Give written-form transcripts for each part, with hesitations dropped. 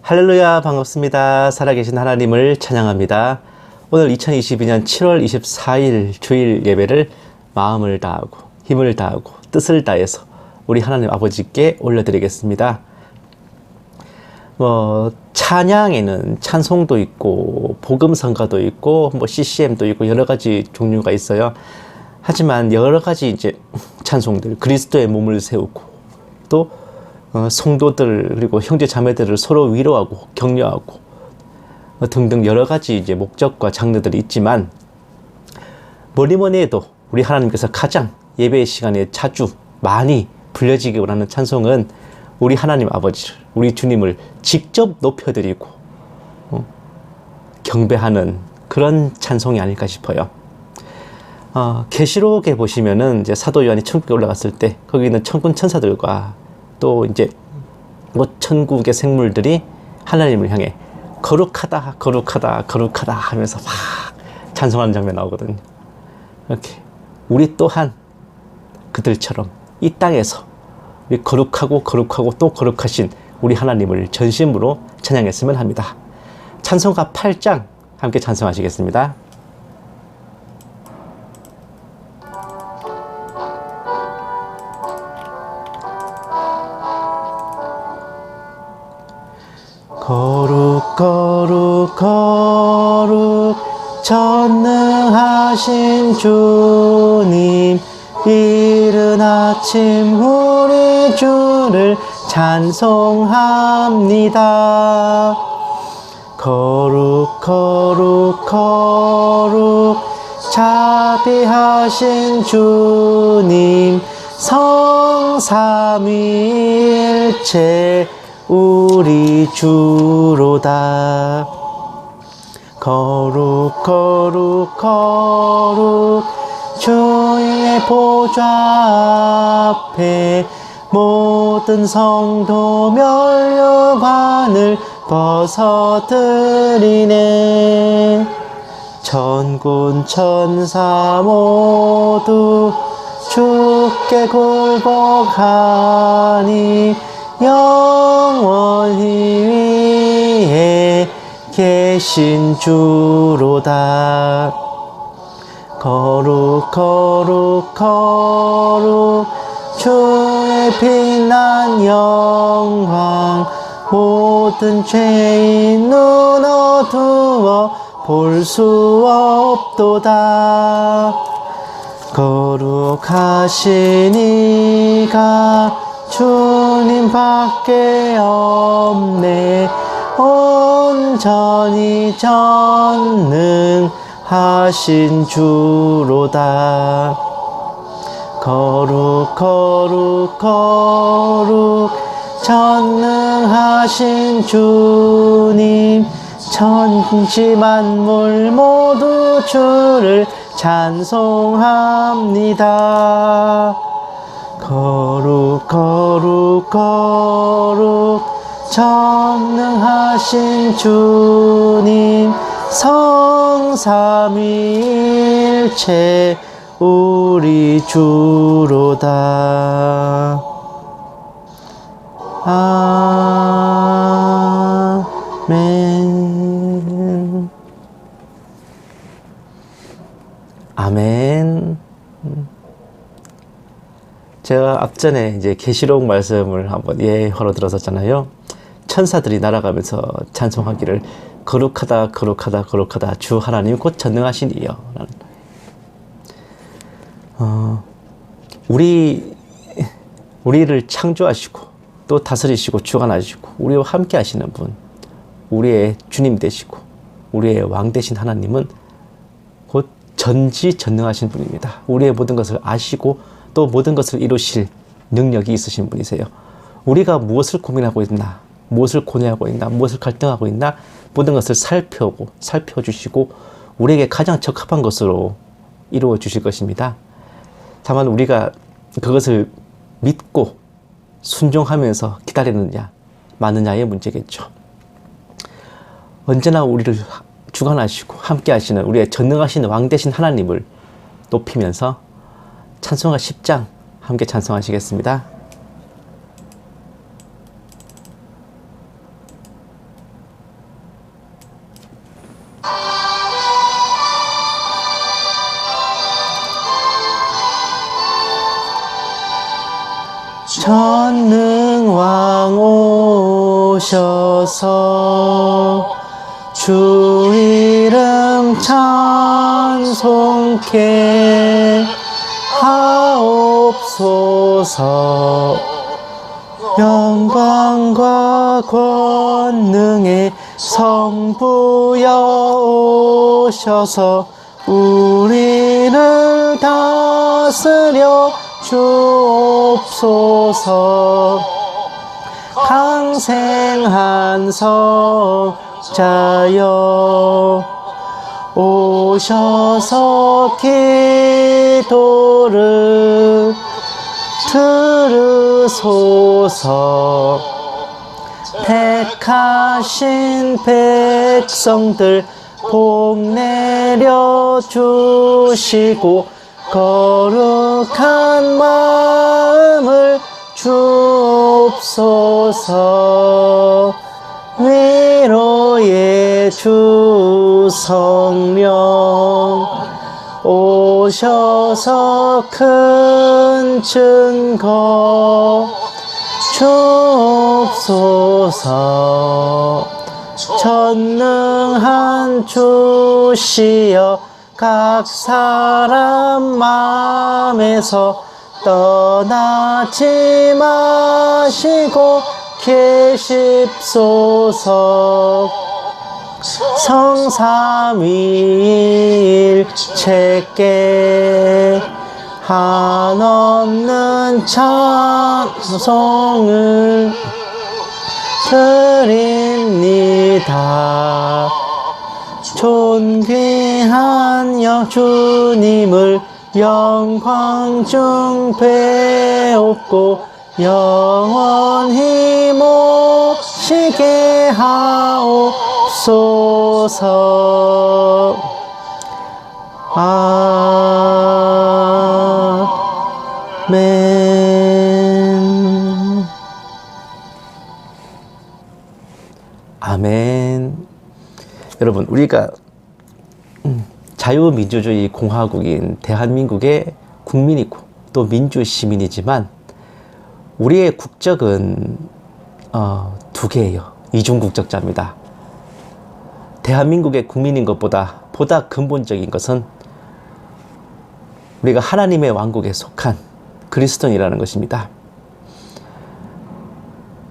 할렐루야, 반갑습니다. 살아계신 하나님을 찬양합니다. 오늘 2022년 7월 24일 주일 예배를 마음을 다하고 힘을 다하고 뜻을 다해서 우리 하나님 아버지께 올려드리겠습니다. 찬양에는 찬송도 있고 복음성가도 있고 CCM도 있고 여러 가지 종류가 있어요. 하지만 여러 가지 이제 찬송들, 그리스도의 몸을 세우고 또 성도들 그리고 형제 자매들을 서로 위로하고 격려하고 등등 여러 가지 이제 목적과 장르들이 있지만 뭐니 해도 우리 하나님께서 가장 예배의 시간에 자주 많이 불려지기 원하는 찬송은 우리 하나님 아버지를, 우리 주님을 직접 높여드리고 경배하는 그런 찬송이 아닐까 싶어요. 계시록에 보시면은 이제 사도 요한이 천국에 올라갔을 때 거기 있는 천군 천사들과 또 이제 천국의 생물들이 하나님을 향해 거룩하다, 거룩하다, 거룩하다 하면서 막 찬송하는 장면 나오거든요. 이렇게 우리 또한 그들처럼 이 땅에서 우리 거룩하고 거룩하고 또 거룩하신 우리 하나님을 전심으로 찬양했으면 합니다. 찬송가 8장 함께 찬송하시겠습니다. 거룩 거룩 거룩 전능하신 주님, 이른 아침 우리 주를 찬송합니다. 거룩 거룩 거룩 자비하신 주님, 성삼위일체 우리 주로다. 거룩 거룩 거룩 주의 보좌 앞에 모든 성도 면류관을 벗어드리네. 천군 천사 모두 주께 굴복하니 영원히 위에 계신 주로다. 거룩 거룩 거룩 주의 빛난 영광, 모든 죄인 눈 어두워 볼 수 없도다. 거룩하신 이가 주님밖에 없네. 온전히 전능하신 주로다. 거룩 거룩 거룩 전능하신 주님, 천지 만물 모두 주를 찬송합니다. 거룩 거룩 거룩 전능하신 주님, 성삼위일체 우리 주로다. 아멘. 아멘. 제가 앞전에 이제 계시록 말씀을 한번 예화로 들었었잖아요. 천사들이 날아가면서 찬송하기를 거룩하다 거룩하다 거룩하다 주 하나님 곧 전능하시니요. 우리를 창조하시고 또 다스리시고 주관하시고 우리와 함께 하시는 분, 우리의 주님 되시고 우리의 왕 되신 하나님은 곧 전지전능하신 분입니다. 우리의 모든 것을 아시고 또 모든 것을 이루실 능력이 있으신 분이세요. 우리가 무엇을 고민하고 있나, 무엇을 고뇌하고 있나, 무엇을 갈등하고 있나, 모든 것을 살펴주시고 우리에게 가장 적합한 것으로 이루어 주실 것입니다. 다만 우리가 그것을 믿고 순종하면서 기다리느냐 마느냐의 문제겠죠. 언제나 우리를 주관하시고 함께 하시는 우리의 전능하신 왕 되신 하나님을 높이면서 찬송가 10장 함께 찬송하시겠습니다. 전능왕 오셔서 주 이름 찬송케 하옵소서. 영광과 권능의 성부여 오셔서 우리를 다스려 주옵소서. 강생한 성자여 오셔서 기도를 들으소서. 택하신 백성들 복 내려 주시고 거룩한 마음을 주옵소서. 위로의 주 성령 오셔서 큰 증거 주옵소서. 전능한 주시여 각 사람 마음에서 떠나지 마시고 계십소서. 성삼위일체께 한없는 찬송을 드립니다. 존귀한 주님을 영광 중 배웁고 영원히 모시게 하옵소서. 아멘. 아멘. 여러분, 우리가 자유민주주의 공화국인 대한민국의 국민이고 또 민주시민이지만 우리의 국적은 두 개예요. 이중국적자입니다. 대한민국의 국민인 것보다 보다 근본적인 것은 우리가 하나님의 왕국에 속한 그리스도인이라는 것입니다.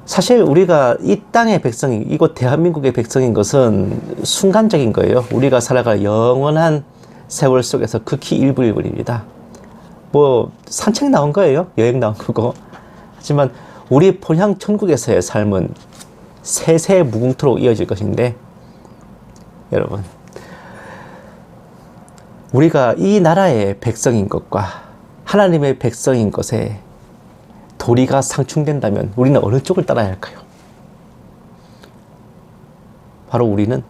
사실 우리가 이 땅의 백성이, 이곳 대한민국의 백성인 것은 순간적인 거예요. 우리가 살아갈 영원한 세월 속에서 극히 일부일 뿐입니다. 뭐 산책 나온 거예요. 여행 나온 거고. 하지만 우리 본향 천국에서의 삶은 세세 무궁토록 이어질 것인데, 여러분, 우리가 이 나라의 백성인 것과 하나님의 백성인 것에 도리가 상충된다면 우리는 어느 쪽을 따라야 할까요? 바로 우리는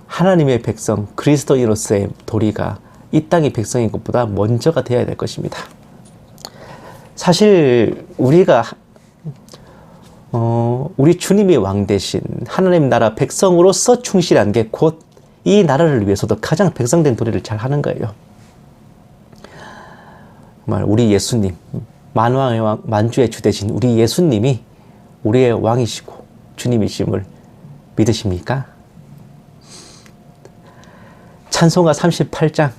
하나님의 백성, 그리스도인으로서의 도리가 이 땅의 백성인 것보다 먼저가 되어야 될 것입니다. 사실 우리가 우리 주님이 왕 대신 하나님 나라 백성으로서 충실한 게 곧 이 나라를 위해서도 가장 백성된 도리를 잘 하는 거예요. 정말 우리 예수님, 만왕의 왕, 만주의 주 되신 우리 예수님이 우리의 왕이시고 주님이심을 믿으십니까? 찬송가 38장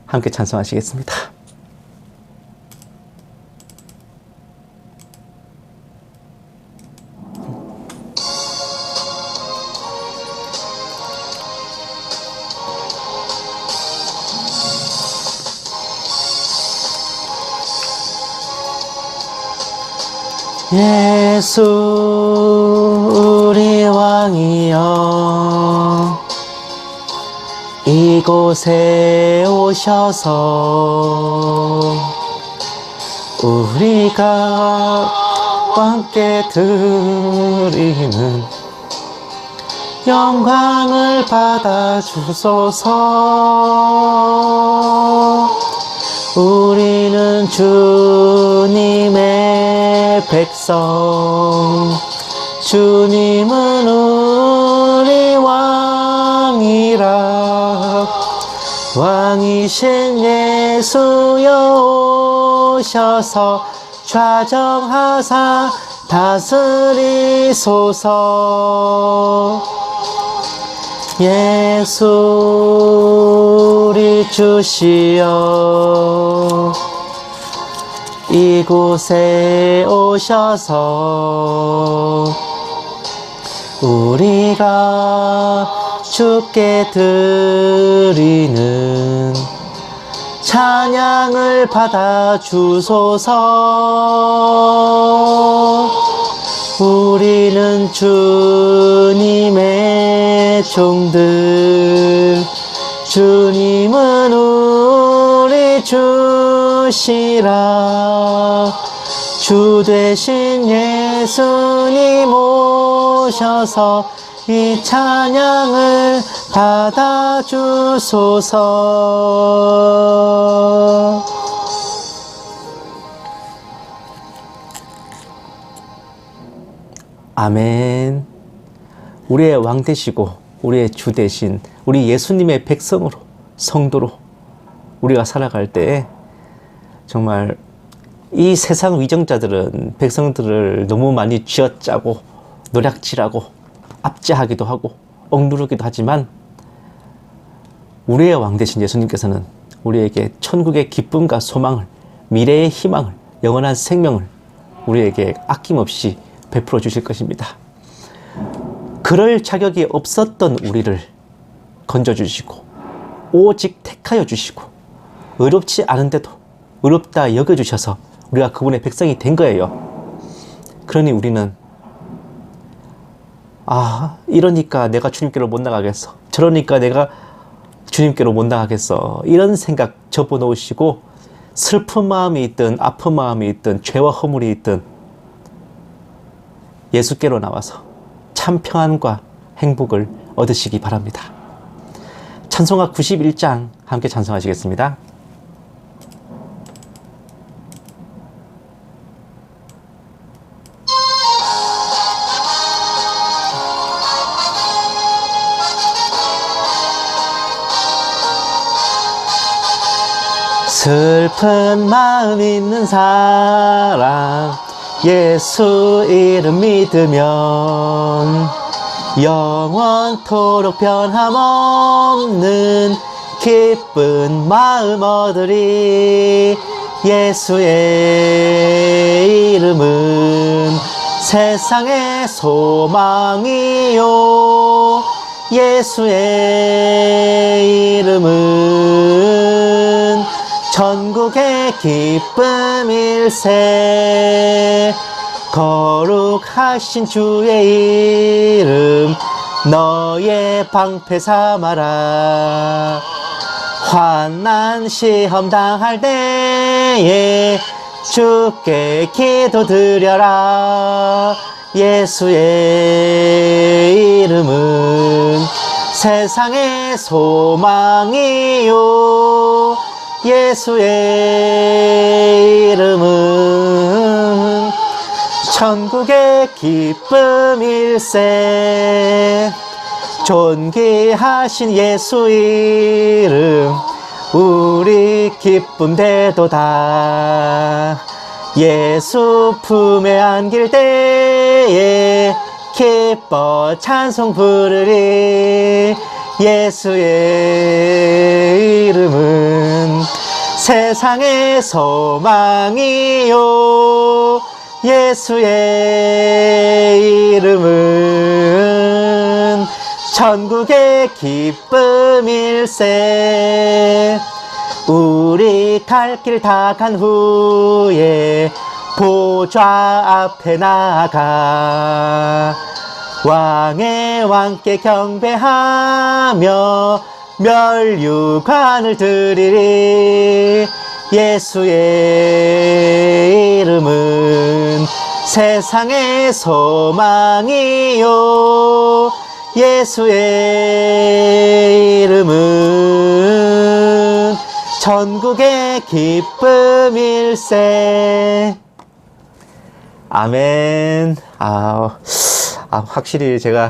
함께 찬송하시겠습니다. 예수 우리 왕이여 이곳에 오셔서 우리가 왕께 드리는 영광을 받아 주소서. 우리는 주님의 백성, 주님은 우리 왕이라. 왕이신 예수여 오셔서 좌정하사 다스리소서. 예수 우리 주시여 이곳에 오셔서 우리가 주께 드리는 찬양을 받아 주소서. 우리는 주님의 종들, 주님은 우리 주시라. 주 되신 예수님 오셔서 이 찬양을 받아 주소서. 아멘. 우리의 왕 되시고 우리의 주 되신 우리 예수님의 백성으로, 성도로 우리가 살아갈 때 정말 이 세상 위정자들은 백성들을 너무 많이 쥐어짜고 노략질하고 압제하기도 하고 억누르기도 하지만 우리의 왕 되신 예수님께서는 우리에게 천국의 기쁨과 소망을, 미래의 희망을, 영원한 생명을 우리에게 아낌없이 베풀어 주실 것입니다. 그럴 자격이 없었던 우리를 건져주시고 오직 택하여 주시고 의롭지 않은데도 의롭다 여겨주셔서 우리가 그분의 백성이 된 거예요. 그러니 우리는 이러니까 내가 주님께로 못 나가겠어, 저러니까 내가 주님께로 못 나가겠어, 이런 생각 접어놓으시고 슬픈 마음이 있든 아픈 마음이 있든 죄와 허물이 있든 예수께로 나와서 참 평안과 행복을 얻으시기 바랍니다. 찬송가 91장 함께 찬송하시겠습니다. 슬픈 마음 있는 사람 예수 이름 믿으면 영원토록 변함없는 기쁜 마음 얻으리. 예수의 이름은 세상의 소망이요, 예수의 이름은 전국의 기쁨일세. 거룩하신 주의 이름 너의 방패 삼아라. 환난 시험 당할 때에 주께 기도드려라. 예수의 이름은 세상의 소망이요, 예수의 이름은 천국의 기쁨일세. 존귀하신 예수 이름 우리 기쁨 되도다. 예수 품에 안길 때에 기뻐 찬송 부르리. 예수의 이름은 세상의 소망이요, 예수의 이름은 천국의 기쁨일세. 우리 갈 길 다 간 후에 보좌 앞에 나가 왕의 왕께 경배하며 멸류관을 드리리. 예수의 이름은 세상의 소망이요, 예수의 이름은 천국의 기쁨일세. 아멘. 확실히 제가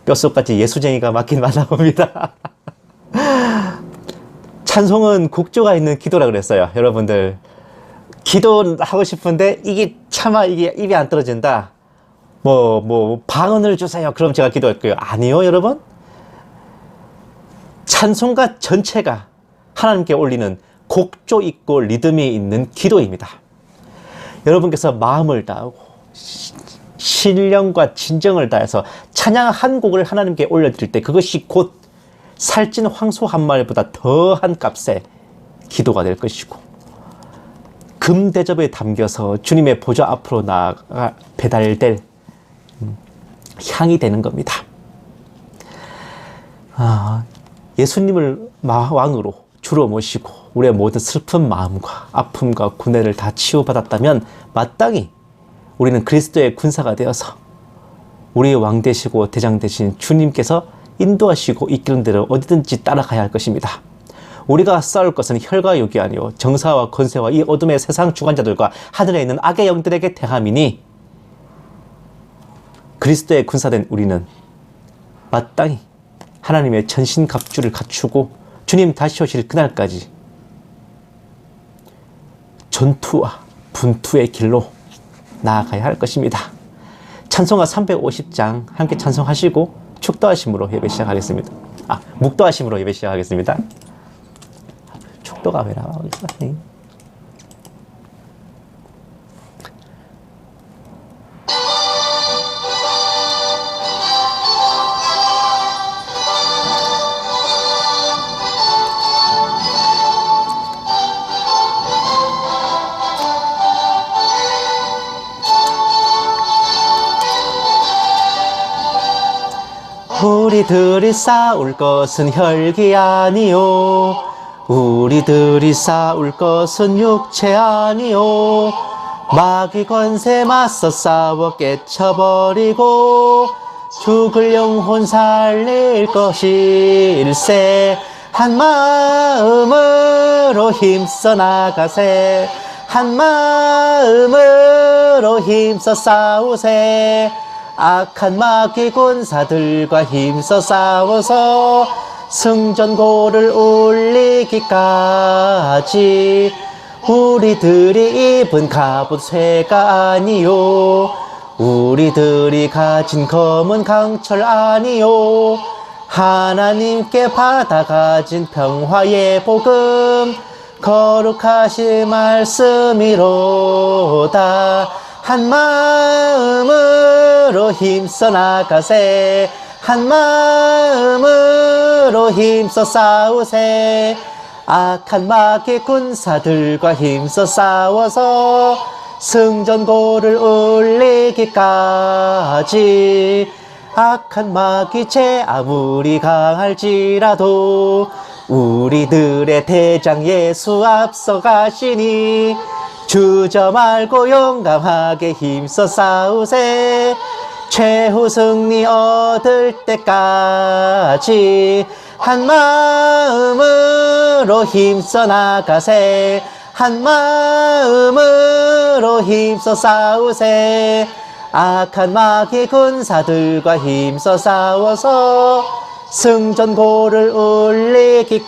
뼛속까지 예수쟁이가 맞긴 맞나 봅니다. 찬송은 곡조가 있는 기도라 그랬어요. 여러분들 기도하고 싶은데 이게 차마 이게 입이 안 떨어진다. 방언을 주세요. 그럼 제가 기도할게요. 아니요, 여러분. 찬송가 전체가 하나님께 올리는 곡조 있고 리듬이 있는 기도입니다. 여러분께서 마음을 다하고 신령과 진정을 다해서 찬양 한 곡을 하나님께 올려드릴 때 그것이 곧 살찐 황소 한 마리보다 더한 값의 기도가 될 것이고 금대접에 담겨서 주님의 보좌 앞으로 나아가 배달될 향이 되는 겁니다. 예수님을 왕으로 주로 모시고 우리의 모든 슬픈 마음과 아픔과 고뇌를 다 치유받았다면 마땅히 우리는 그리스도의 군사가 되어서 우리의 왕 되시고 대장 되신 주님께서 인도하시고 이끄는 대로 어디든지 따라가야 할 것입니다. 우리가 싸울 것은 혈과 육이 아니요 정사와 권세와 이 어둠의 세상 주관자들과 하늘에 있는 악의 영들에게 대함이니 그리스도의 군사된 우리는 마땅히 하나님의 전신갑주를 갖추고 주님 다시 오실 그날까지 전투와 분투의 길로 나아가야 할 것입니다. 찬송가 350장 함께 찬송하시고 축도하심으로 예배 시작하겠습니다. 묵도하심으로 예배 시작하겠습니다. 축도가 왜 나오고 있어? 우리들이 싸울 것은 혈기 아니요 우리들이 싸울 것은 육체 아니요 마귀 권세 맞서 싸워 깨쳐버리고 죽을 영혼 살릴 것일세 한 마음으로 힘써 나가세 한 마음으로 힘써 싸우세 악한 마귀 군사들과 힘써 싸워서 승전고를 올리기까지 우리들이 입은 갑옷 쇠가 아니요 우리들이 가진 검은 강철 아니요 하나님께 받아가진 평화의 복음 거룩하신 말씀이로다 한 마음으로 힘써 나가세 한 마음으로 힘써 싸우세 악한 마귀 군사들과 힘써 싸워서 승전고를 올리기까지 악한 마귀 죄 아무리 강할지라도 우리들의 대장 예수 앞서 가시니 주저 말고 용감하게 힘써 싸우세 최후 승리 얻을 때까지 한 마음으로 힘써 나가세 한 마음으로 힘써 싸우세 악한 마귀 군사들과 힘써 싸워서 승전고를 올리기까지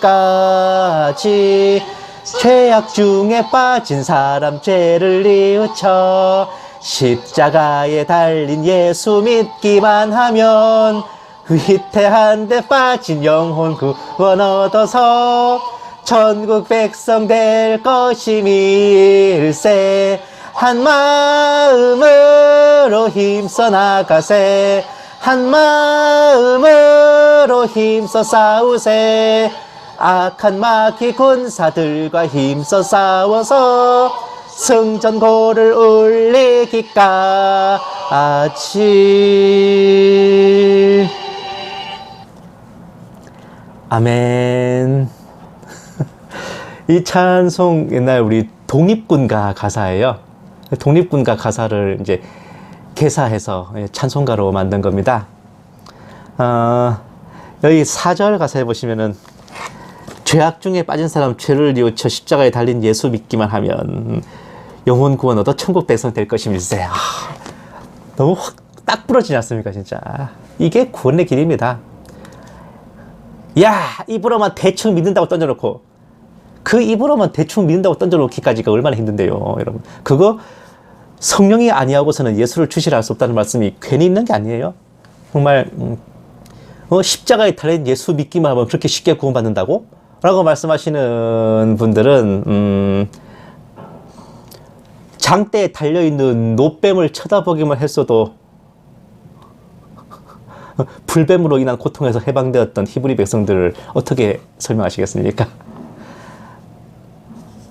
죄악 중에 빠진 사람 죄를 뉘우쳐 십자가에 달린 예수 믿기만 하면 위태한 데 빠진 영혼 구원 얻어서 천국 백성 될 것임일세 한 마음으로 힘써 나가세 한 마음으로 힘써 싸우세 악한 마귀 군사들과 힘써 싸워서 승전고를 올리기까지 아멘. 이 찬송 옛날 우리 독립군가 가사예요. 독립군가 가사를 이제 개사해서 찬송가로 만든 겁니다. 여기 4절 가사에 보시면은 죄악 중에 빠진 사람 죄를 뉘우쳐 십자가에 달린 예수 믿기만 하면 영혼 구원 얻어 천국 백성 될 것임일세. 너무 확 딱 부러지지 않습니까 진짜. 이게 구원의 길입니다. 야 입으로만 대충 믿는다고 던져놓고 그 입으로만 대충 믿는다고 던져놓기까지가 얼마나 힘든데요, 여러분. 그거 성령이 아니하고서는 예수를 주시라 할 수 없다는 말씀이 괜히 있는 게 아니에요. 정말 십자가에 달린 예수 믿기만 하면 그렇게 쉽게 구원받는다고? 라고 말씀하시는 분들은 장대에 달려있는 노뱀을 쳐다보기만 했어도 불뱀으로 인한 고통에서 해방되었던 히브리 백성들을 어떻게 설명하시겠습니까?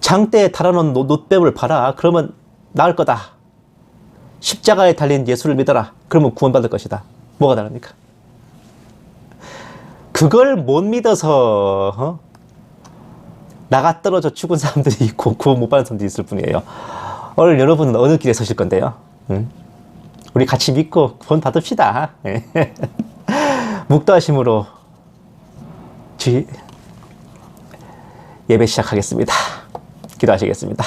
장대에 달아놓은 노뱀을 봐라. 그러면 나을 거다. 십자가에 달린 예수를 믿어라. 그러면 구원받을 것이다. 뭐가 다릅니까? 그걸 못 믿어서 나가 떨어져 죽은 사람들이 있고 구원 못 받은 사람들이 있을 뿐이에요. 오늘 여러분은 어느 길에 서실 건데요? 응? 우리 같이 믿고 구원 받읍시다. 묵도하심으로 예배 시작하겠습니다. 기도하시겠습니다.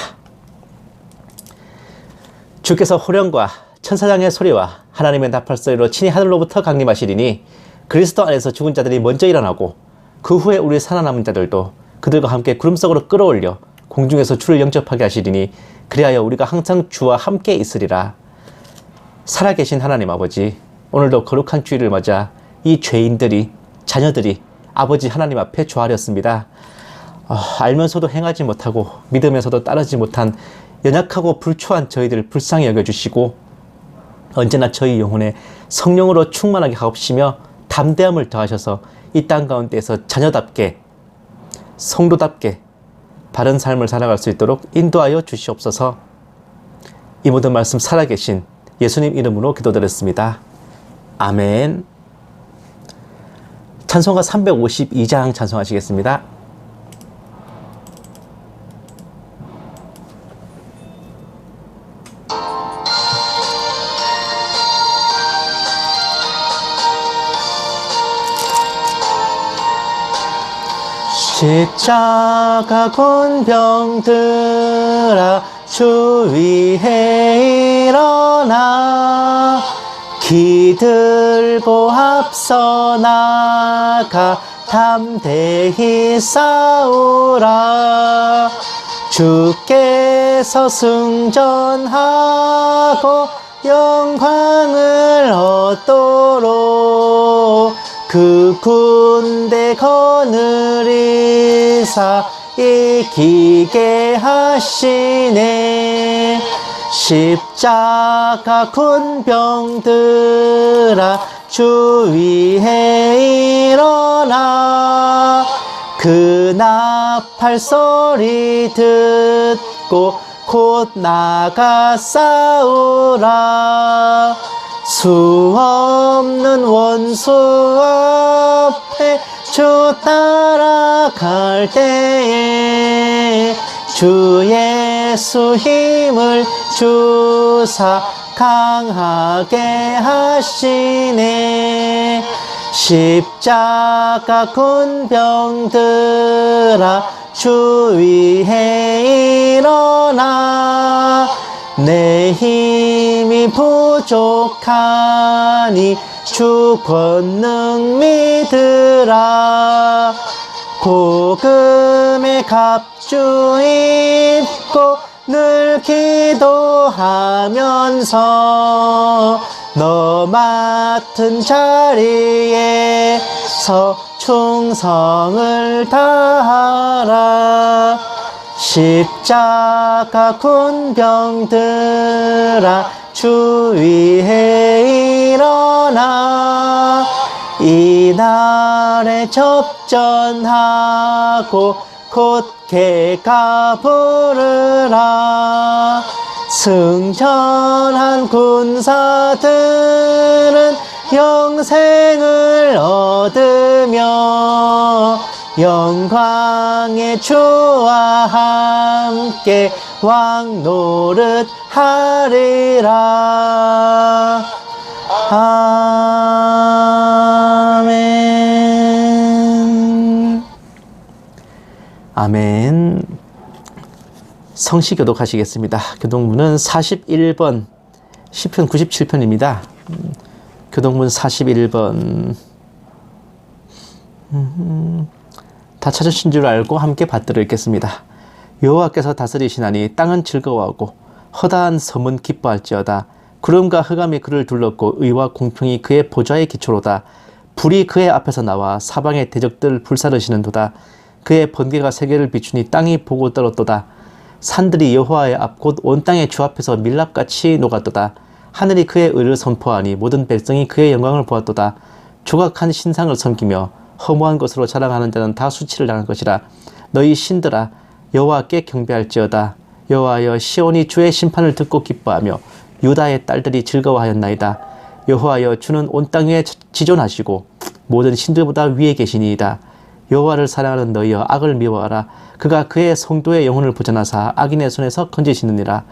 주께서 호령과 천사장의 소리와 하나님의 나팔 소리로 친히 하늘로부터 강림하시리니 그리스도 안에서 죽은 자들이 먼저 일어나고 그 후에 우리 살아남은 자들도 그들과 함께 구름 속으로 끌어올려 공중에서 주를 영접하게 하시리니 그리하여 우리가 항상 주와 함께 있으리라. 살아계신 하나님 아버지, 오늘도 거룩한 주일을 맞아 이 죄인들이, 자녀들이 아버지 하나님 앞에 조아렸습니다. 알면서도 행하지 못하고 믿으면서도 따르지 못한 연약하고 불초한 저희들을 불쌍히 여겨주시고 언제나 저희 영혼에 성령으로 충만하게 하옵시며 담대함을 더하셔서 이 땅 가운데에서 자녀답게 성도답게 바른 삶을 살아갈 수 있도록 인도하여 주시옵소서. 이 모든 말씀 살아계신 예수님 이름으로 기도드렸습니다. 아멘. 찬송가 352장 찬송하시겠습니다. 십자가 군병들아 주 위에 일어나 기들고 앞서 나가 담대히 싸우라. 주께서 승전하고 영광을 얻도록 그 군대 거느리사 이기게 하시네. 십자가 군병들아 주 위에 일어나 그 나팔 소리 듣고 곧 나가 싸우라. 수 없는 원수 앞에 주 따라갈 때에 주 예수 힘을 주사 강하게 하시네. 십자가 군병들아 주 위에 일어나 내 힘이 부족하니 주 권능 믿으라. 복음의 갑주 입고 늘 기도하면서 너 맡은 자리에서 충성을 다하라. 십자가 군병들아 주 위에 일어나 이날에 접전하고 곧게 가부르라. 승천한 군사들은 영생을 얻으며 영광의 주와 함께 왕노릇 하리라. 아멘. 아멘. 성시 교독하시겠습니다. 교독문은 41번, 시편 97편입니다. 교독문 41번. 다 찾으신 줄 알고 함께 받들어 읽겠습니다. 여호와께서 다스리시나니 땅은 즐거워하고 허다한 섬은 기뻐할지어다. 구름과 흑암이 그를 둘렀고 의와 공평이 그의 보좌의 기초로다. 불이 그의 앞에서 나와 사방의 대적들 불사르시는도다. 그의 번개가 세계를 비추니 땅이 보고 떨었도다. 산들이 여호와의 앞 곧 온 땅의 주 앞에서 밀랍같이 녹았도다. 하늘이 그의 의를 선포하니 모든 백성이 그의 영광을 보았도다. 조각한 신상을 섬기며 허무한 것으로 자랑하는 자는 다 수치를 당할 것이라. 너희 신들아 여호와께 경배할지어다. 여호와여 시온이 주의 심판을 듣고 기뻐하며 유다의 딸들이 즐거워하였나이다. 여호와여 주는 온 땅 위에 지존하시고 모든 신들보다 위에 계시니이다. 여호와를 사랑하는 너희여 악을 미워하라. 그가 그의 성도의 영혼을 보전하사 악인의 손에서 건지시느니라.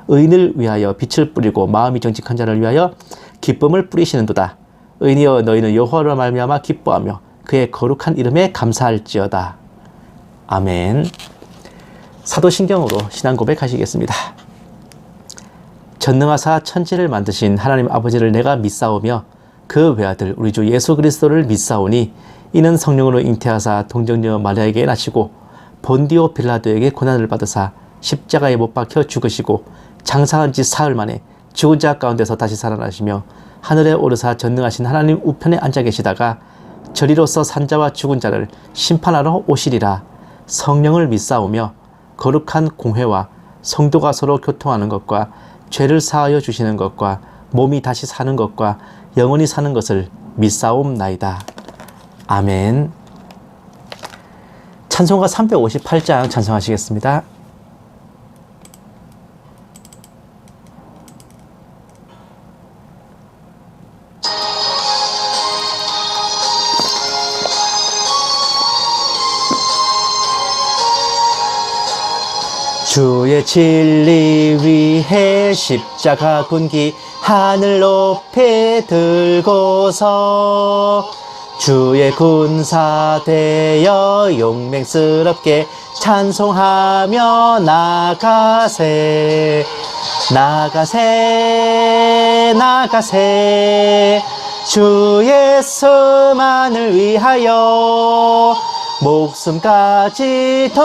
의인을 위하여 빛을 뿌리고 마음이 정직한 자를 위하여 기쁨을 뿌리시는도다. 의인이여 너희는 여호와로 말미암아 기뻐하며 그의 거룩한 이름에 감사할지어다. 아멘. 사도신경으로 신앙 고백하시겠습니다. 전능하사 천지를 만드신 하나님 아버지를 내가 믿사오며 그 외아들 우리 주 예수 그리스도를 믿사오니 이는 성령으로 잉태하사 동정녀 마리아에게 나시고 본디오 빌라도에게 고난을 받으사 십자가에 못 박혀 죽으시고 장사한 지 사흘 만에 죽은 자 가운데서 다시 살아나시며 하늘에 오르사 전능하신 하나님 우편에 앉아 계시다가 저리로서 산자와 죽은 자를 심판하러 오시리라. 성령을 믿사오며 거룩한 공회와 성도가 서로 교통하는 것과 죄를 사하여 주시는 것과 몸이 다시 사는 것과 영원히 사는 것을 믿사옵나이다. 아멘. 찬송가 358장 찬송하시겠습니다. 주의 진리 위해 십자가 군기 하늘 높이 들고서 주의 군사 되어 용맹스럽게 찬송하며 나가세 나가세 나가세 주 예수만을 위하여 목숨까지도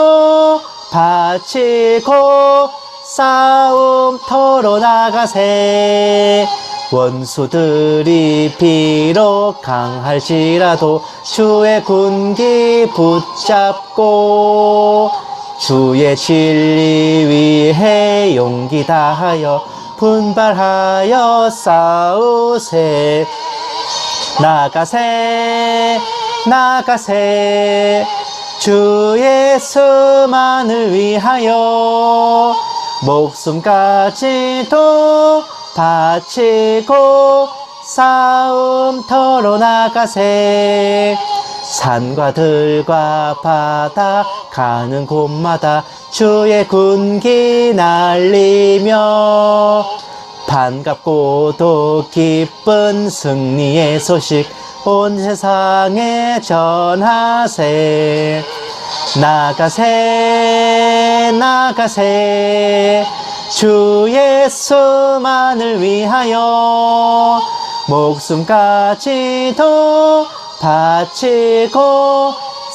바치고 싸움터로 나가세 원수들이 비록 강할지라도 주의 군기 붙잡고 주의 진리 위해 용기 다하여 분발하여 싸우세 나가세 나가세 주 예수만을 위하여 목숨까지도 바치고 싸움터로 나가세 산과 들과 바다 가는 곳마다 주의 군기 날리며 반갑고도 기쁜 승리의 소식 온 세상에 전하세 나가세 나가세 주 예수만을 위하여 목숨까지도 바치고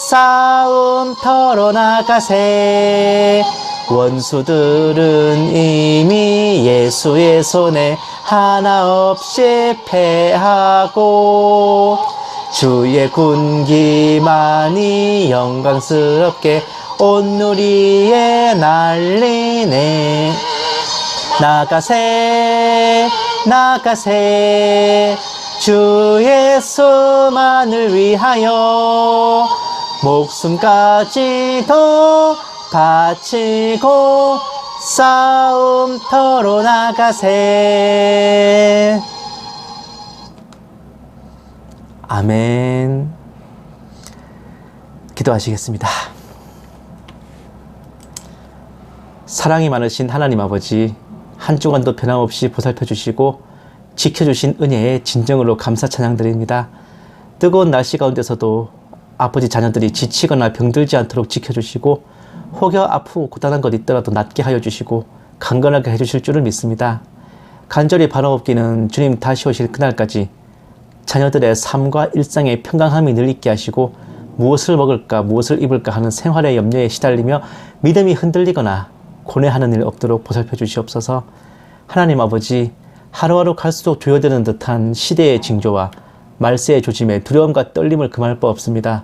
싸움터로 나가세 원수들은 이미 예수의 손에 하나 없이 패하고 주의 군기만이 영광스럽게 온 누리에 날리네 나가세 나가세 주 예수만을 위하여 목숨까지도 바치고 싸움터로 나가세 아멘. 기도하시겠습니다. 사랑이 많으신 하나님 아버지, 한 주간도 변함없이 보살펴 주시고 지켜주신 은혜에 진정으로 감사 찬양드립니다. 뜨거운 날씨 가운데서도 아버지 자녀들이 지치거나 병들지 않도록 지켜주시고 혹여 아프고 고단한 것 있더라도 낫게 하여 주시고 강건하게 해주실 줄을 믿습니다. 간절히 바라옵기는 주님 다시 오실 그날까지 자녀들의 삶과 일상에 평강함이 늘 있게 하시고 무엇을 먹을까, 무엇을 입을까 하는 생활의 염려에 시달리며 믿음이 흔들리거나 고뇌하는 일 없도록 보살펴 주시옵소서. 하나님 아버지, 하루하루 갈수록 조여드는 듯한 시대의 징조와 말세의 조짐에 두려움과 떨림을 금할 바 없습니다.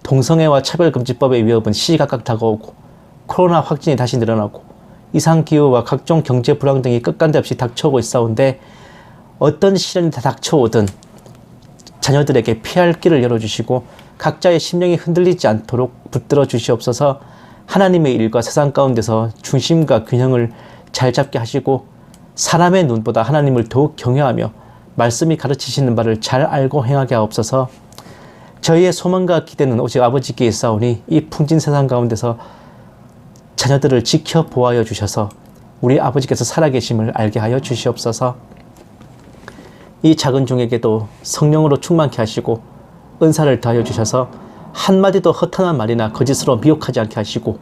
동성애와 차별금지법의 위협은 시시각각 다가오고 코로나 확진이 다시 늘어나고 이상기후와 각종 경제 불황 등이 끝간데 없이 닥쳐오고 있사온데 어떤 시련이 다 닥쳐오든 자녀들에게 피할 길을 열어주시고 각자의 심령이 흔들리지 않도록 붙들어 주시옵소서. 하나님의 일과 세상 가운데서 중심과 균형을 잘 잡게 하시고 사람의 눈보다 하나님을 더욱 경외하며 말씀이 가르치시는 바를 잘 알고 행하게 하옵소서. 저희의 소망과 기대는 오직 아버지께 있사오니 이 풍진 세상 가운데서 자녀들을 지켜 보호하여 주셔서 우리 아버지께서 살아계심을 알게 하여 주시옵소서. 이 작은 종에게도 성령으로 충만케 하시고 은사를 더하여 주셔서 한마디도 허탄한 말이나 거짓으로 미혹하지 않게 하시고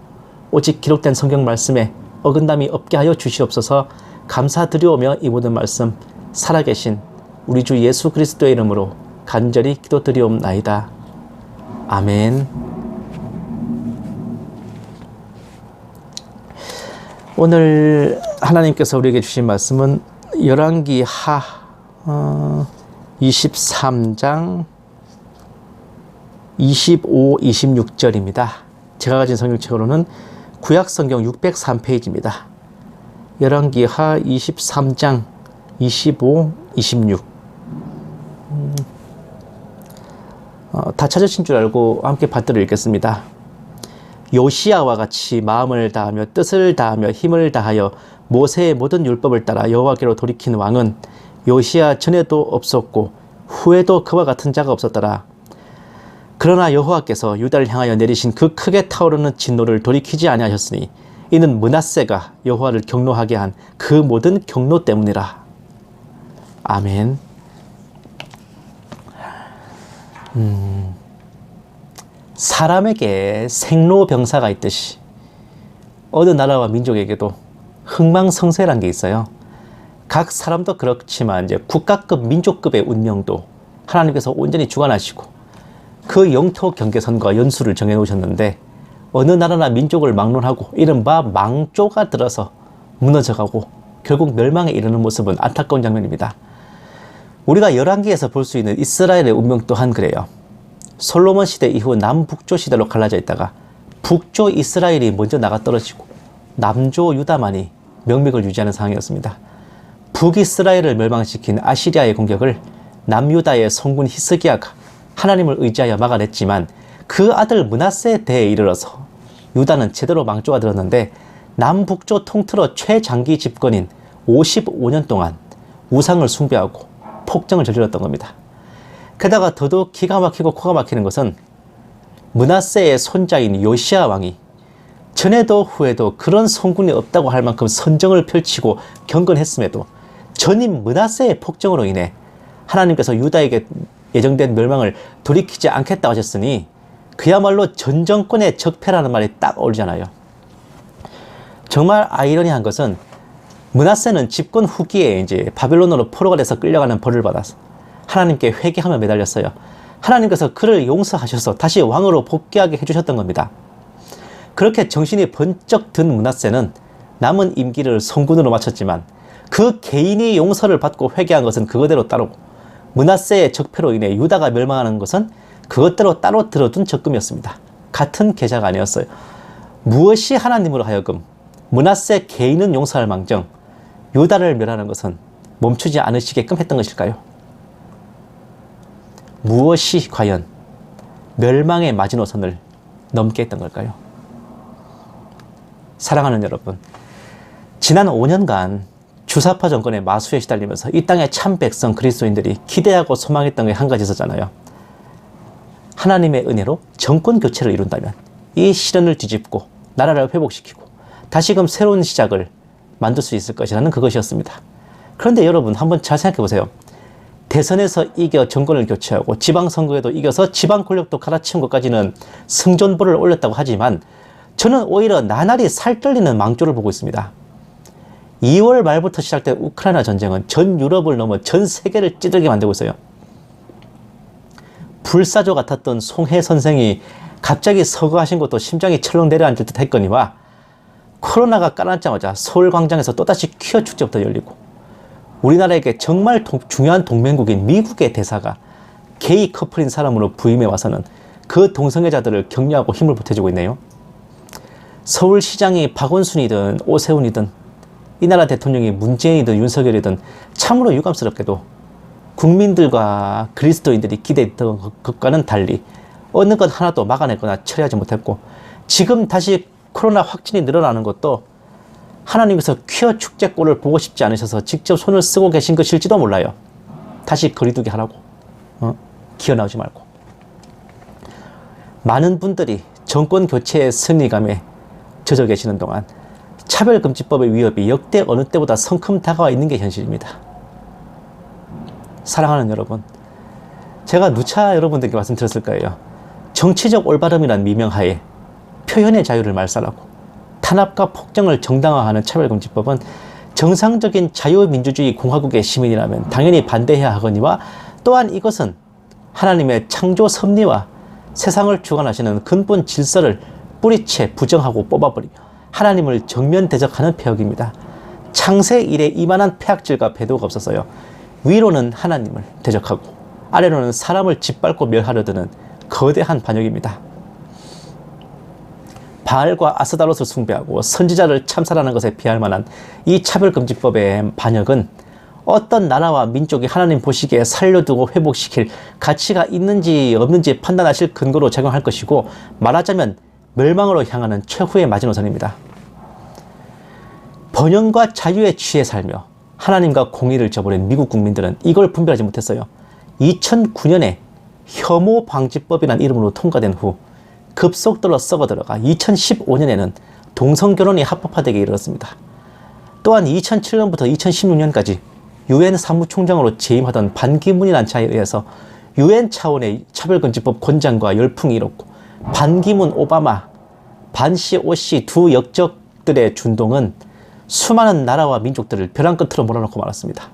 오직 기록된 성경 말씀에 어긋남이 없게 하여 주시옵소서. 감사드리오며 이 모든 말씀 살아계신 우리 주 예수 그리스도의 이름으로 간절히 기도드리옵나이다. 아멘. 오늘 하나님께서 우리에게 주신 말씀은 열왕기 하 23장 25, 26절입니다. 제가 가진 성경책으로는 구약성경 603페이지입니다. 열왕기 하 23장 25, 26. 다 찾으신 줄 알고 함께 받들어 읽겠습니다. 요시야와 같이 마음을 다하며 뜻을 다하며 힘을 다하여 모세의 모든 율법을 따라 여호와께로 돌이킨 왕은 요시야 전에도 없었고 후에도 그와 같은 자가 없었더라. 그러나 여호와께서 유다를 향하여 내리신 그 크게 타오르는 진노를 돌이키지 아니하셨으니 이는 므낫세가 여호와를 경노하게 한 그 모든 경노 때문이라. 아멘. 사람에게 생로병사가 있듯이 어느 나라와 민족에게도 흥망성쇠란 게 있어요. 각 사람도 그렇지만 이제 국가급 민족급의 운명도 하나님께서 온전히 주관하시고 그 영토 경계선과 연수를 정해 놓으셨는데 어느 나라나 민족을 막론하고 이른바 망조가 들어서 무너져가고 결국 멸망에 이르는 모습은 안타까운 장면입니다. 우리가 열왕기에서 볼 수 있는 이스라엘의 운명 또한 그래요. 솔로몬 시대 이후 남북조 시대로 갈라져 있다가 북조 이스라엘이 먼저 나가 떨어지고 남조 유다만이 명맥을 유지하는 상황이었습니다. 북이스라엘을 멸망시킨 아시리아의 공격을 남유다의 성군 히스기야가 하나님을 의지하여 막아냈지만 그 아들 므낫세 대에 이르러서 유다는 제대로 망조가 들었는데 남북조 통틀어 최장기 집권인 55년 동안 우상을 숭배하고 폭정을 저질렀던 겁니다. 게다가 더더욱 기가 막히고 코가 막히는 것은 므낫세의 손자인 요시야 왕이 전에도 후에도 그런 성군이 없다고 할 만큼 선정을 펼치고 경건했음에도 전임 므낫세의 폭정으로 인해 하나님께서 유다에게 예정된 멸망을 돌이키지 않겠다고 하셨으니 그야말로 전 정권의 적폐라는 말이 딱 어울리잖아요. 정말 아이러니한 것은 므낫세는 집권 후기에 이제 바벨론으로 포로가 돼서 끌려가는 벌을 받아서 하나님께 회개하며 매달렸어요. 하나님께서 그를 용서하셔서 다시 왕으로 복귀하게 해주셨던 겁니다. 그렇게 정신이 번쩍 든 므낫세는 남은 임기를 성군으로 마쳤지만 그 개인이 용서를 받고 회개한 것은 그거대로 따르고 므낫세의 적폐로 인해 유다가 멸망하는 것은 그것대로 따로 들어둔 적금이었습니다. 같은 계좌가 아니었어요. 무엇이 하나님으로 하여금 므낫세 개인은 용서할 망정 유다를 멸하는 것은 멈추지 않으시게끔 했던 것일까요? 무엇이 과연 멸망의 마지노선을 넘게 했던 걸까요? 사랑하는 여러분, 지난 5년간 주사파 정권의 마수에 시달리면서 이 땅의 참 백성 그리스도인들이 기대하고 소망했던 게 한 가지 있었잖아요. 하나님의 은혜로 정권 교체를 이룬다면 이 시련을 뒤집고 나라를 회복시키고 다시금 새로운 시작을 만들 수 있을 것이라는 그것이었습니다. 그런데 여러분 한번 잘 생각해 보세요. 대선에서 이겨 정권을 교체하고 지방선거에도 이겨서 지방 권력도 갈아치운 것까지는 승전보를 올렸다고 하지만 저는 오히려 나날이 살떨리는 망조를 보고 있습니다. 2월 말부터 시작된 우크라이나 전쟁은 전 유럽을 넘어 전 세계를 찌들게 만들고 있어요. 불사조 같았던 송해 선생이 갑자기 서거하신 것도 심장이 철렁 내려앉을 듯 했거니와 코로나가 깔아앉자마자 서울광장에서 또다시 퀴어 축제부터 열리고 우리나라에게 정말 중요한 동맹국인 미국의 대사가 게이 커플인 사람으로 부임해 와서는 그 동성애자들을 격려하고 힘을 보태주고 있네요. 서울시장이 박원순이든 오세훈이든 이 나라 대통령이 문재인이든 윤석열이든 참으로 유감스럽게도 국민들과 그리스도인들이 기대했던 것과는 달리 어느 것 하나도 막아내거나 처리하지 못했고 지금 다시 코로나 확진이 늘어나는 것도 하나님께서 퀴어 축제꼴을 보고 싶지 않으셔서 직접 손을 쓰고 계신 것일지도 몰라요. 다시 거리두기 하라고. 기어 나오지 말고. 많은 분들이 정권 교체의 승리감에 젖어 계시는 동안 차별금지법의 위협이 역대 어느 때보다 성큼 다가와 있는 게 현실입니다. 사랑하는 여러분, 제가 누차 여러분들께 말씀드렸을 거예요. 정치적 올바름이란 미명하에 표현의 자유를 말살하고 탄압과 폭정을 정당화하는 차별금지법은 정상적인 자유민주주의 공화국의 시민이라면 당연히 반대해야 하거니와 또한 이것은 하나님의 창조 섭리와 세상을 주관하시는 근본 질서를 뿌리채 부정하고 뽑아버리며 하나님을 정면 대적하는 폐역입니다. 창세 이래 이만한 폐악질과 배도가 없었어요. 위로는 하나님을 대적하고 아래로는 사람을 짓밟고 멸하려 드는 거대한 반역입니다. 바알과 아스다롯을 숭배하고 선지자를 참살하는 것에 비할 만한 이 차별금지법의 반역은 어떤 나라와 민족이 하나님 보시기에 살려두고 회복시킬 가치가 있는지 없는지 판단하실 근거로 작용할 것이고 말하자면 멸망으로 향하는 최후의 마지노선입니다. 번영과 자유에 취해 살며 하나님과 공의를 저버린 미국 국민들은 이걸 분별하지 못했어요. 2009년에 혐오방지법이라는 이름으로 통과된 후 급속도로 썩어들어가 2015년에는 동성결혼이 합법화되게 이르렀습니다. 또한 2007년부터 2016년까지 유엔 사무총장으로 재임하던 반기문이라는 자에 의해서 유엔 차원의 차별금지법 권장과 열풍이 일었고 반기문, 오바마, 반씨, 오씨 두 역적들의 준동은 수많은 나라와 민족들을 벼랑 끝으로 몰아넣고 말았습니다.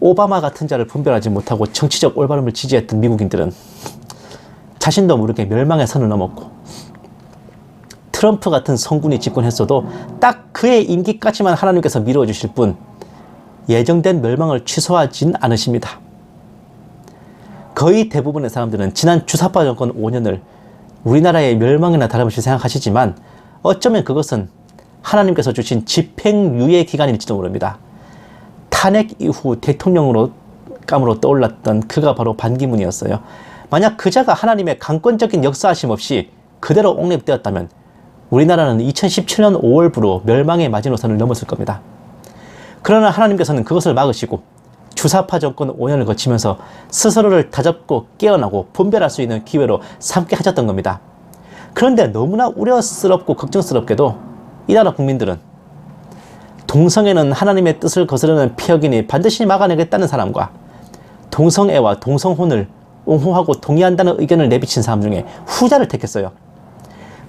오바마 같은 자를 분별하지 못하고 정치적 올바름을 지지했던 미국인들은 자신도 모르게 멸망의 선을 넘었고 트럼프 같은 성군이 집권했어도 딱 그의 임기까지만 하나님께서 미루어 주실 뿐 예정된 멸망을 취소하진 않으십니다. 거의 대부분의 사람들은 지난 주사파 정권 5년을 우리나라의 멸망이나 다름없이 생각하시지만 어쩌면 그것은 하나님께서 주신 집행유예 기간일지도 모릅니다. 탄핵 이후 대통령으로 감으로 떠올랐던 그가 바로 반기문이었어요. 만약 그자가 하나님의 강권적인 역사하심 없이 그대로 옹립되었다면 우리나라는 2017년 5월부로 멸망의 마지노선을 넘었을 겁니다. 그러나 하나님께서는 그것을 막으시고 주사파 정권 5년을 거치면서 스스로를 다잡고 깨어나고 분별할 수 있는 기회로 삼게 하셨던 겁니다. 그런데 너무나 우려스럽고 걱정스럽게도 이 나라 국민들은 동성애는 하나님의 뜻을 거스르는 폐역이니 반드시 막아내겠다는 사람과 동성애와 동성혼을 옹호하고 동의한다는 의견을 내비친 사람 중에 후자를 택했어요.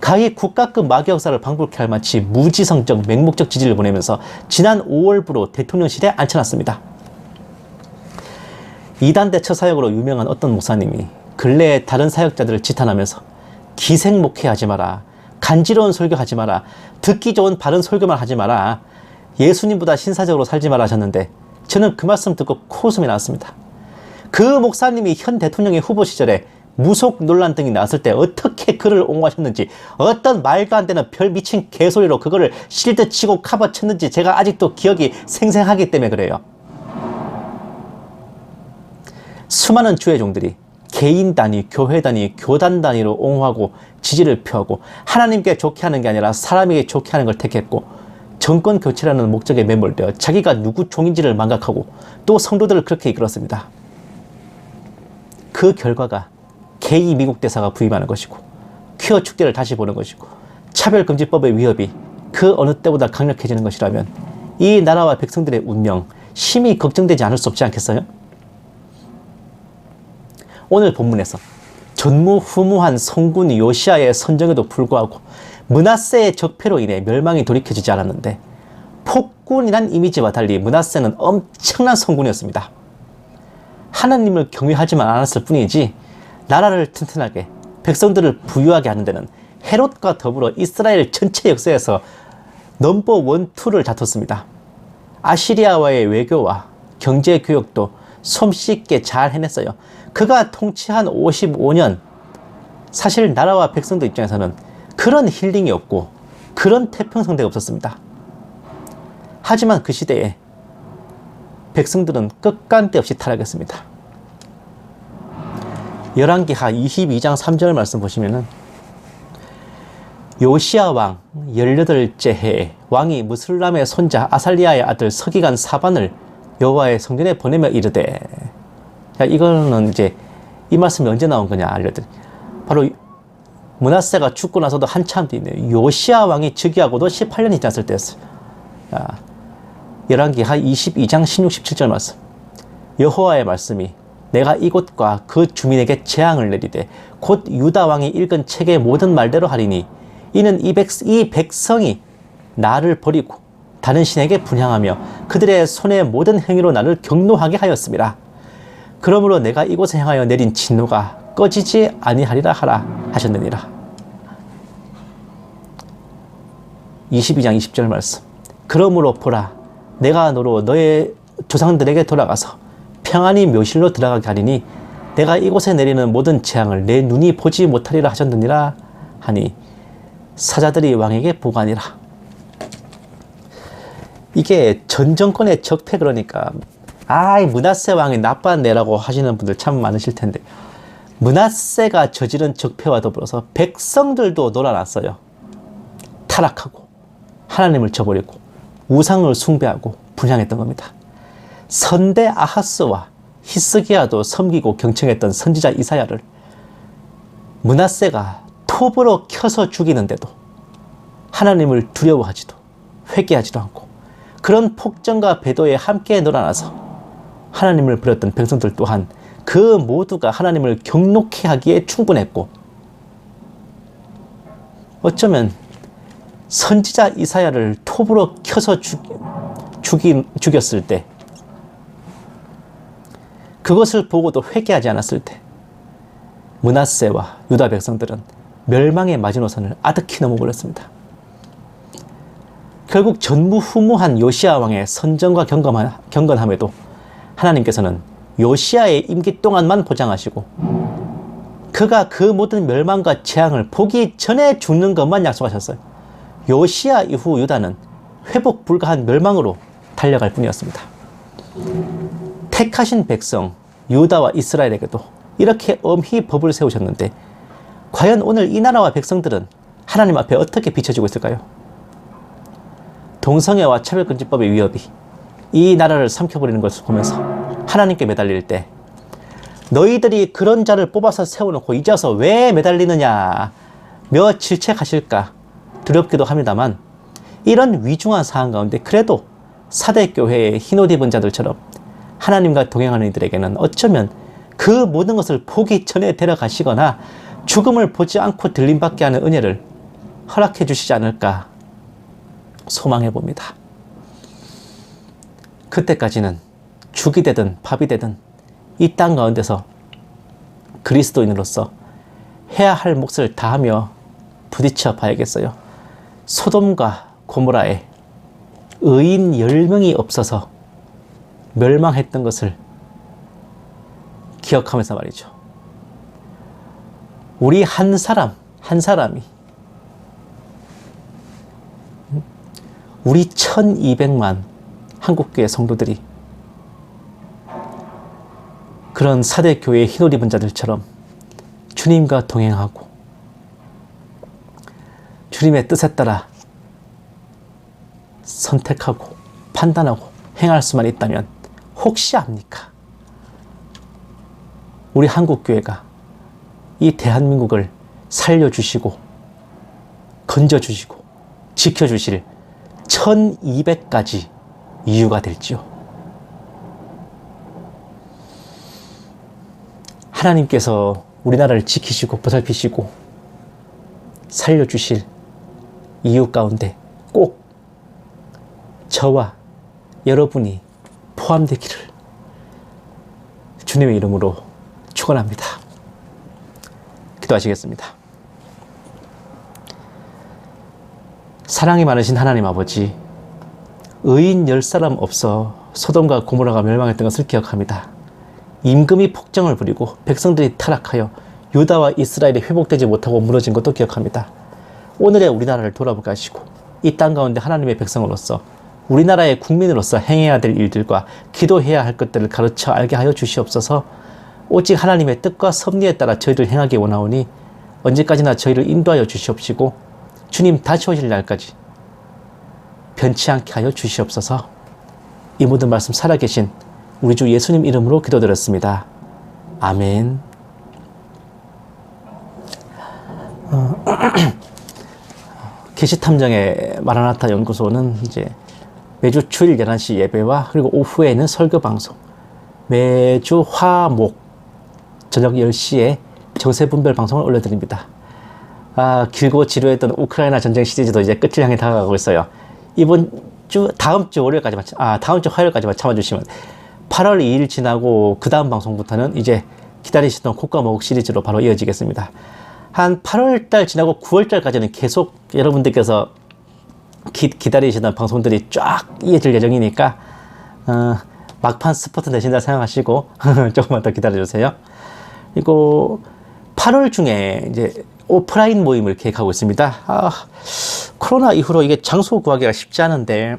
가히 국가급 마귀 역사를 방불케 할 마치 무지성적 맹목적 지지를 보내면서 지난 5월부로 대통령실에 앉혀놨습니다. 이단대 처사역으로 유명한 어떤 목사님이 근래에 다른 사역자들을 지탄하면서 기생 목회하지 마라, 간지러운 설교하지 마라, 듣기 좋은 바른 설교만 하지 마라, 예수님보다 신사적으로 살지 마라 하셨는데 저는 그 말씀 듣고 코웃음이 나왔습니다. 그 목사님이 현 대통령의 후보 시절에 무속 논란 등이 나왔을 때 어떻게 그를 옹호하셨는지, 어떤 말도 안 되는 별 미친 개소리로 그거를 실드 치고 카버 쳤는지 제가 아직도 기억이 생생하기 때문에 그래요. 수많은 주의 종들이 개인 단위, 교회 단위, 교단 단위로 옹호하고 지지를 표하고 하나님께 좋게 하는 게 아니라 사람에게 좋게 하는 걸 택했고 정권 교체라는 목적에 매몰되어 자기가 누구 종인지를 망각하고 또 성도들을 그렇게 이끌었습니다. 그 결과가 게이 미국 대사가 부임하는 것이고 퀴어 축제를 다시 보는 것이고 차별금지법의 위협이 그 어느 때보다 강력해지는 것이라면 이 나라와 백성들의 운명 심히 걱정되지 않을 수 없지 않겠어요? 오늘 본문에서 전무후무한 성군 요시아의 선정에도 불구하고 므낫세의 적폐로 인해 멸망이 돌이켜지지 않았는데 폭군이란 이미지와 달리 므낫세는 엄청난 성군이었습니다. 하나님을 경외하지만 않았을 뿐이지 나라를 튼튼하게 백성들을 부유하게 하는 데는 헤롯과 더불어 이스라엘 전체 역사에서 넘버 원, 투를 다퉜습니다. 아시리아와의 외교와 경제 교역도 솜씨있게 잘 해냈어요. 그가 통치한 55년, 사실 나라와 백성들 입장에서는 그런 힐링이 없고 그런 태평성대가 없었습니다. 하지만 그 시대에 백성들은 끝간데 없이 타락했습니다. 열왕기하 22장 3절 말씀 보시면은 요시야 왕 18째 해에 왕이 무슬람의 손자 아살리아의 아들 서기관 사반을 여호와의 성전에 보내며 이르되, 자, 이거는 이제 이 말씀이 언제 나온 거냐 알려드려. 바로 므낫세가 죽고 나서도 한참 뒤에 요시야 왕이 즉위하고도 18년이 지났을 때였어요. 열왕기하 22장 16, 17절 말씀. 여호와의 말씀이 내가 이곳과 그 주민에게 재앙을 내리되 곧 유다 왕이 읽은 책의 모든 말대로 하리니 이는 이 백성이 나를 버리고 다른 신에게 분향하며 그들의 손의 모든 행위로 나를 경노하게 하였습니다. 그러므로 내가 이곳에 향하여 내린 진노가 꺼지지 아니하리라 하라 하셨느니라. 22장 20절 말씀. 그러므로 보라, 내가 너로 너의 조상들에게 돌아가서 평안히 묘실로 들어가게 하리니 내가 이곳에 내리는 모든 재앙을 내 눈이 보지 못하리라 하셨느니라 하니 사자들이 왕에게 보고하니라. 이게 전 정권의 적폐. 그러니까 므낫세 왕이 나쁜 애라고 하시는 분들 참 많으실 텐데, 므낫세가 저지른 적폐와 더불어서 백성들도 놀아났어요. 타락하고 하나님을 저버리고 우상을 숭배하고 분향했던 겁니다. 선대 아하스와 히스기야도 섬기고 경청했던 선지자 이사야를 므낫세가 톱으로 켜서 죽이는데도 하나님을 두려워하지도 회개하지도 않고 그런 폭정과 배도에 함께 놀아나서 하나님을 버렸던 백성들 또한 그 모두가 하나님을 경록해 하기에 충분했고, 어쩌면 선지자 이사야를 톱으로 켜서 죽였을 때, 그것을 보고도 회개하지 않았을 때 므낫세와 유다 백성들은 멸망의 마지노선을 아득히 넘어버렸습니다. 결국 전무후무한 요시야 왕의 선정과 경건함에도 하나님께서는 요시야의 임기 동안만 보장하시고 그가 그 모든 멸망과 재앙을 보기 전에 죽는 것만 약속하셨어요. 요시야 이후 유다는 회복 불가한 멸망으로 달려갈 뿐이었습니다. 택하신 백성 유다와 이스라엘에게도 이렇게 엄히 법을 세우셨는데 과연 오늘 이 나라와 백성들은 하나님 앞에 어떻게 비춰지고 있을까요? 동성애와 차별금지법의 위협이 이 나라를 삼켜버리는 것을 보면서 하나님께 매달릴 때 너희들이 그런 자를 뽑아서 세워놓고 이제 와서 왜 매달리느냐 며 질책하실까 두렵기도 합니다만, 이런 위중한 상황 가운데 그래도 사대교회의 흰옷 입은 자들처럼 하나님과 동행하는 이들에게는 어쩌면 그 모든 것을 보기 전에 데려가시거나 죽음을 보지 않고 들림받게 하는 은혜를 허락해 주시지 않을까 소망해 봅니다. 그때까지는 죽이 되든 밥이 되든 이 땅 가운데서 그리스도인으로서 해야 할 몫을 다하며 부딪혀 봐야겠어요. 소돔과 고모라에 의인 10명이 없어서 멸망했던 것을 기억하면서 말이죠. 우리 한 사람이 우리 1200만 한국교회 성도들이 그런 사대교회의 흰옷 입은 자들처럼 주님과 동행하고 주님의 뜻에 따라 선택하고 판단하고 행할 수만 있다면 혹시 압니까? 우리 한국교회가 이 대한민국을 살려주시고 건져주시고 지켜주실 1200가지 이유가 될지요. 하나님께서 우리나라를 지키시고 보살피시고 살려주실 이유 가운데 꼭 저와 여러분이 포함되기를 주님의 이름으로 축원합니다. 기도하시겠습니다. 사랑이 많으신 하나님 아버지, 의인 10사람 없어 소돔과 고모라가 멸망했던 것을 기억합니다. 임금이 폭정을 부리고 백성들이 타락하여 유다와 이스라엘이 회복되지 못하고 무너진 것도 기억합니다. 오늘의 우리나라를 돌아보게 하시고 이 땅 가운데 하나님의 백성으로서 우리나라의 국민으로서 행해야 될 일들과 기도해야 할 것들을 가르쳐 알게 하여 주시옵소서. 오직 하나님의 뜻과 섭리에 따라 저희를 행하기 원하오니 언제까지나 저희를 인도하여 주시옵시고 주님 다시 오실 날까지 변치 않게 하여 주시옵소서. 이 모든 말씀 살아계신 우리 주 예수님 이름으로 기도드렸습니다. 아멘. 계시탐정의 마라나타 연구소는 이제 매주 주일 11시 예배와 그리고 오후에는 설교 방송, 매주 화목 저녁 10시에 정세분별 방송을 올려드립니다. 길고 지루했던 우크라이나 전쟁 시리즈도 이제 끝을 향해 다가가고 있어요. 다음 주 월요일까지만, 다음 주 화요일까지만 참아주시면 8월 2일 지나고 그 다음 방송부터는 이제 기다리시던 콧과목 시리즈로 바로 이어지겠습니다. 한 8월달 지나고 9월달까지는 계속 여러분들께서 기다리시던 방송들이 쫙 이어질 예정이니까 막판 스포트 되신다 생각하시고 조금만 더 기다려주세요. 그리고 8월 중에 이제 오프라인 모임을 계획하고 있습니다. 코로나 이후로 이게 장소 구하기가 쉽지 않은데,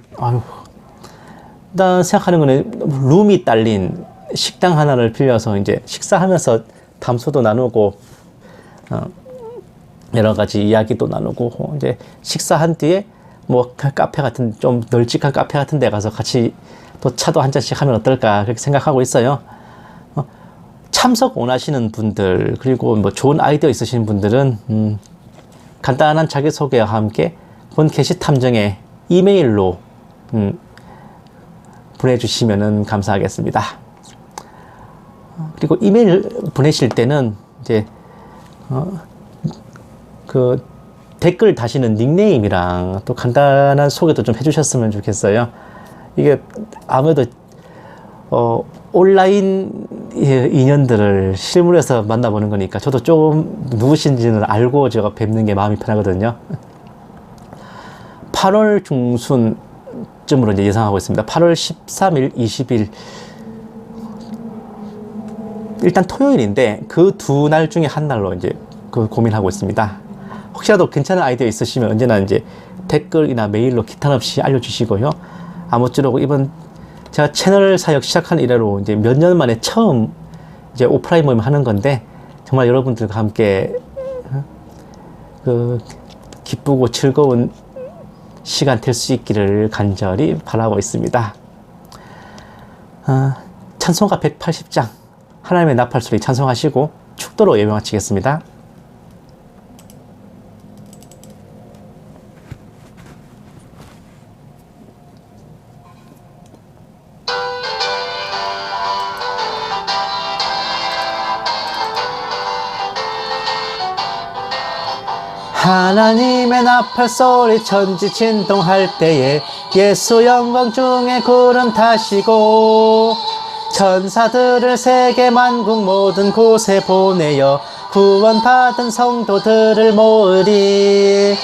일단 생각하는 거는 룸이 딸린 식당 하나를 빌려서 이제 식사하면서 담소도 나누고, 여러 가지 이야기도 나누고, 이제 식사한 뒤에 뭐 카페 같은, 좀 널찍한 카페 같은 데 가서 같이 또 차도 한 잔씩 하면 어떨까, 그렇게 생각하고 있어요. 참석 원하시는 분들, 그리고 뭐 좋은 아이디어 있으신 분들은 간단한 자기소개와 함께 본 게시탐정에 이메일로 보내주시면 감사하겠습니다. 그리고 이메일 보내실 때는 이제 그 댓글 다시는 닉네임이랑 또 간단한 소개도 좀 해주셨으면 좋겠어요. 이게 아무래도 온라인 인연들을 실물에서 만나보는 거니까 저도 좀 누구신지는 알고 제가 뵙는 게 마음이 편하거든요. 8월 중순쯤으로 이제 예상하고 있습니다. 8월 13일, 20일. 일단 토요일인데 그 두 날 중에 한 날로 이제 고민하고 있습니다. 혹시라도 괜찮은 아이디어 있으시면 언제나 이제 댓글이나 메일로 기탄 없이 알려주시고요. 아무쪼록 이번 제가 채널 사역 시작한 이래로 이제 몇 년 만에 처음 이제 오프라인 모임 하는 건데 정말 여러분들과 함께 기쁘고 즐거운 시간 될 수 있기를 간절히 바라고 있습니다. 찬송가 180장 하나님의 나팔소리 찬송하시고 축도로 예배 마치겠습니다. 하나님의 나팔소리 천지 진동할 때에 예수 영광 중에 구름 타시고 천사들을 세계 만국 모든 곳에 보내어 구원받은 성도들을 모으리.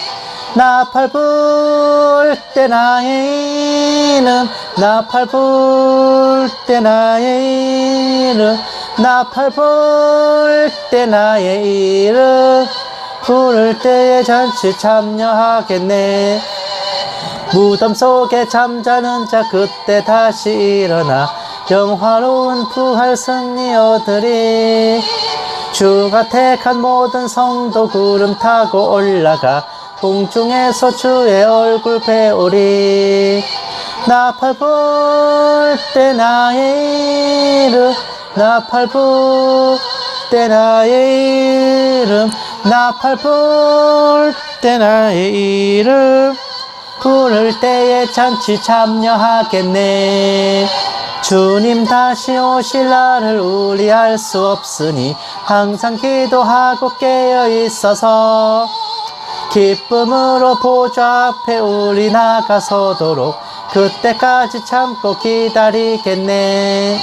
나팔 불 때 나의 이름, 나팔 불 때 나의 이름, 나팔 불 때 나의 이름, 부를 때에 잔치 참여하겠네. 무덤 속에 잠자는 자 그때 다시 일어나 영화로운 부활 승리 얻으리. 주가 택한 모든 성도 구름 타고 올라가 공중에서 주의 얼굴 배우리. 나팔 불 때 나의 이름, 나팔 불 때 나의 이름, 나팔 불 때 나의 이름, 부를 때에 잔치 참여하겠네. 주님 다시 오실 날을 우리 알 수 없으니 항상 기도하고 깨어 있어서 기쁨으로 보좌 앞에 우리 나가서도록 그때까지 참고 기다리겠네.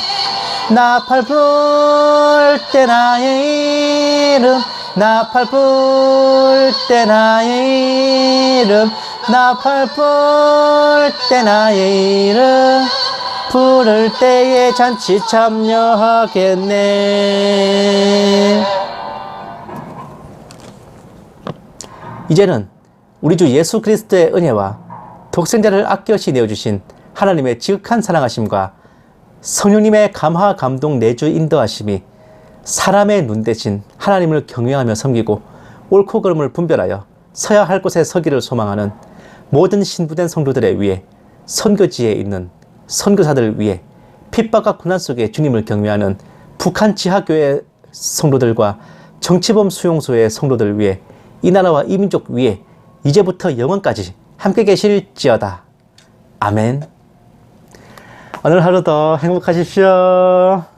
나팔 불 때 나의 이름 나팔 불 때 나의 이름 나팔 불 때 나의 이름 부를 때에 잔치 참여하겠네. 이제는 우리 주 예수 그리스도의 은혜와 독생자를 아껴시 내어주신 하나님의 지극한 사랑하심과 성령님의 감화 감동 내주 인도하심이 사람의 눈 대신 하나님을 경외하며 섬기고 옳고 그름을 분별하여 서야 할 곳에 서기를 소망하는 모든 신부된 성도들에 위해 선교지에 있는 선교사들을 위해 핍박과 고난 속에 주님을 경외하는 북한 지하교회 성도들과 정치범 수용소의 성도들을 위해 이 나라와 이 민족 위에 이제부터 영원까지 함께 계실지어다. 아멘. 오늘 하루도 행복하십시오.